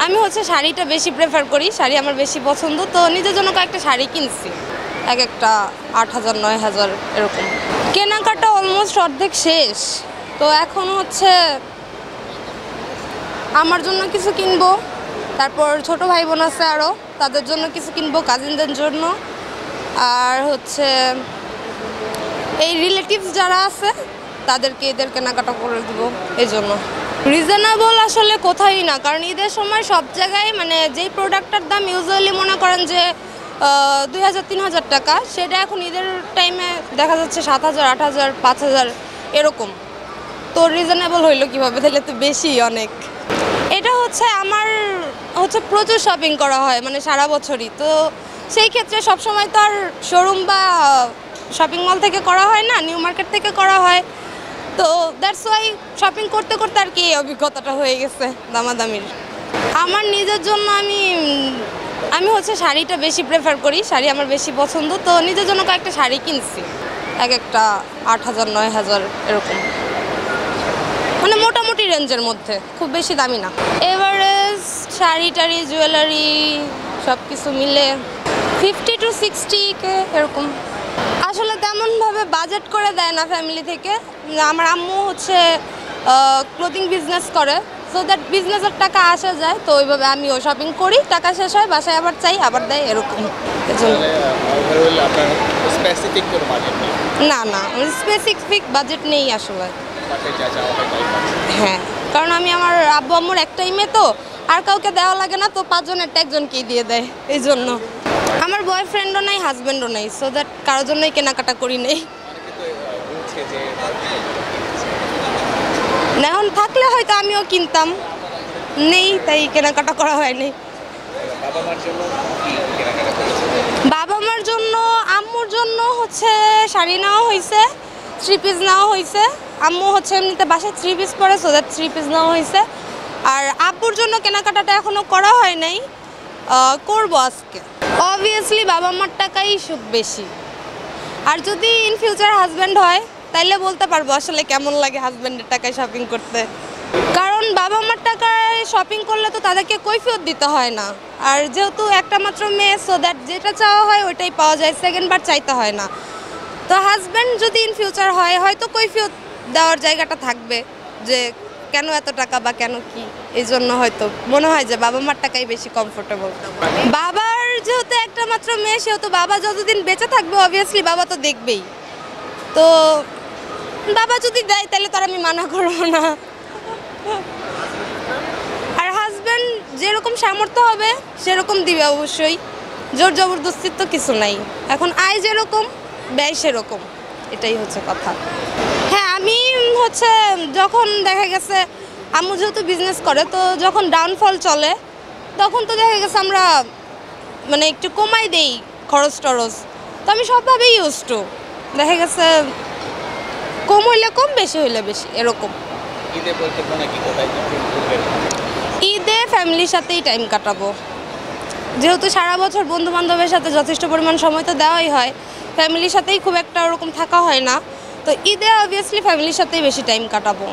আমি হচ্ছে শাড়িটা বেশি প্রেফার করি, শাড়ি আমার বেশি পছন্দ। তো নিজের জন্য কয়েকটা শাড়ি কিনছি, এক একটা 8,000 9,000 এরকম। কেনাকাটা অলমোস্ট অর্ধেক শেষ। তো এখন হচ্ছে আমার জন্য কিছু কিনবো, তারপর ছোট ভাই বোন আছে আরও, তাদের জন্য কিছু কিনবো, কাজিনদের জন্য। আর হচ্ছে এই রিলেটিভস যারা আছে তাদেরকে এদের কেনাকাটা করে দেবো। এই জন্য রিজনেবল আসলে কোথায়ই না, কারণ ঈদের সময় সব জায়গায় মানে যেই প্রোডাক্টটার দাম ইউজুয়ালি মনে করেন যে 2,000 3,000 টাকা, সেটা এখন ঈদের টাইমে দেখা যাচ্ছে 7,000 8,000 5,000 এরকম। তো রিজনেবল হইলো কীভাবে? তাহলে তো বেশি অনেক। এটা হচ্ছে আমার হচ্ছে প্রচুর শপিং করা হয় মানে সারা বছরই। তো সেই ক্ষেত্রে সবসময় তো আর শোরুম বা শপিং মল থেকে করা হয় না, নিউ মার্কেট থেকে করা হয়। তো দ্যাটস ওয়াই শপিং করতে করতে আর কি অভিজ্ঞতাটা হয়ে গেছে দামাদামির। আমার নিজের জন্য আমি হচ্ছে শাড়িটা বেশি প্রেফার করি, শাড়ি আমার বেশি পছন্দ। তো নিজের জন্য কয়েকটা শাড়ি কিনছি, এক একটা 8,000 9,000 এরকম, মানে মোটামুটি রেঞ্জের মধ্যে, খুব বেশি দামি না। এভারেজ শাড়ি টাড়ি জুয়েলারি সব কিছু মিলে 50 to 60K এরকম। আসলে তেমনভাবে বাজেট করে দেয় না ফ্যামিলি থেকে। আমার আম্মু হচ্ছে ক্লোথিং বিজনেস করে, সো দ্যাট বিজনেসের টাকা আসা যায়। তো ওইভাবে আমিও শপিং করি, টাকা শেষ হয় বাসায় আবার চাই, আবার দেয়, এরকম। না না, স্পেসিফিক বাজেট নেই আসলে। হ্যাঁ, কারণ আমি আমার আব্বু আম্মুর একটাই মেয়ে, তো আর কাউকে দেওয়া লাগে না। তো 5 জনের একজনকেই দিয়ে দেয়, এই জন্য। আমার বয়ফ্রেন্ডও নাই, হাজব্যান্ডও নাই, সো দ্যাট কারোর জন্যই কেনাকাটা করি নেই। এখন থাকলে হয়তো আমিও কিনতাম, নেই তাই কেনাকাটা করা হয়নি। বাবা মার জন্য আম্মুর জন্য হচ্ছে শাড়ি নেওয়া হয়েছে, 3 পিস নেওয়া হয়েছে। আম্মু হচ্ছে এমনিতে বাসায় 3 পিস পরে, সো দ্যাট 3 পিস নেওয়া হয়েছে। আর আব্বুর জন্য কেনাকাটাটা এখনও করা হয় নাই, করবো আজকে। অবভিয়াসলি বাবা মার টাকাই সুখ বেশি। আর যদি ইন ফিউচার হাজব্যান্ড হয় তাইলে বলতে পারবো আসলে কেমন লাগে হাজব্যান্ডের টাকায় শপিং করতে। কারণ বাবা মার টাকায় শপিং করলে তো তাদেরকে কৈফিয়ত দিতে হয় না। আর যেহেতু একটা মাত্র মেয়ে, সো দ্যাট যেটা চাওয়া হয় ওইটাই পাওয়া যায়, সেকেন্ডবার চাইতে হয় না। তো হাজব্যান্ড যদি ইন ফিউচার হয়, হয়তো কৈফিয়ত দেওয়ার জায়গাটা থাকবে যে কেন এত টাকা বা কেন কি। এই জন্য হয়তো মনে হয় যে বাবা মার টাকাই বেশি কমফোর্টেবল। বাবার যেহেতু একটা মাত্র মেয়ে, সেহেতু বাবা যতদিন বেঁচে থাকবে অবভিয়াসলি বাবা তো দেখবেই। তো বাবা যদি দেয় তাহলে তার আমি মানা করবো না। আর হাজব্যান্ড যেরকম সামর্থ্য হবে সেরকম দিবে অবশ্যই, জোর জবরদস্তির তো কিছু নাই। এখন আয় যেরকম ব্যয় সেরকম, এটাই হচ্ছে কথা। হ্যাঁ, আমি হচ্ছে যখন দেখা গেছে আম্মু যেহেতু বিজনেস করে, তো যখন ডাউনফল চলে তখন তো দেখা গেছে আমরা মানে একটু কমাই দেই খরচ টরচ। তো আমি সবভাবেই ইউজ টু, দেখা গেছে কম হইলে কম, বেশি হইলে বেশি, এরকম। ঈদে ফ্যামিলির সাথেই টাইম কাটাবো, যেহেতু সারা বছর বন্ধু বান্ধবের সাথে যথেষ্ট পরিমাণ সময় তো দেওয়াই হয়, ফ্যামিলির সাথেই খুব একটা ওরকম থাকা হয় না। তো ঈদে অবভিয়াসলি ফ্যামিলির সাথেই বেশি টাইম কাটাবো।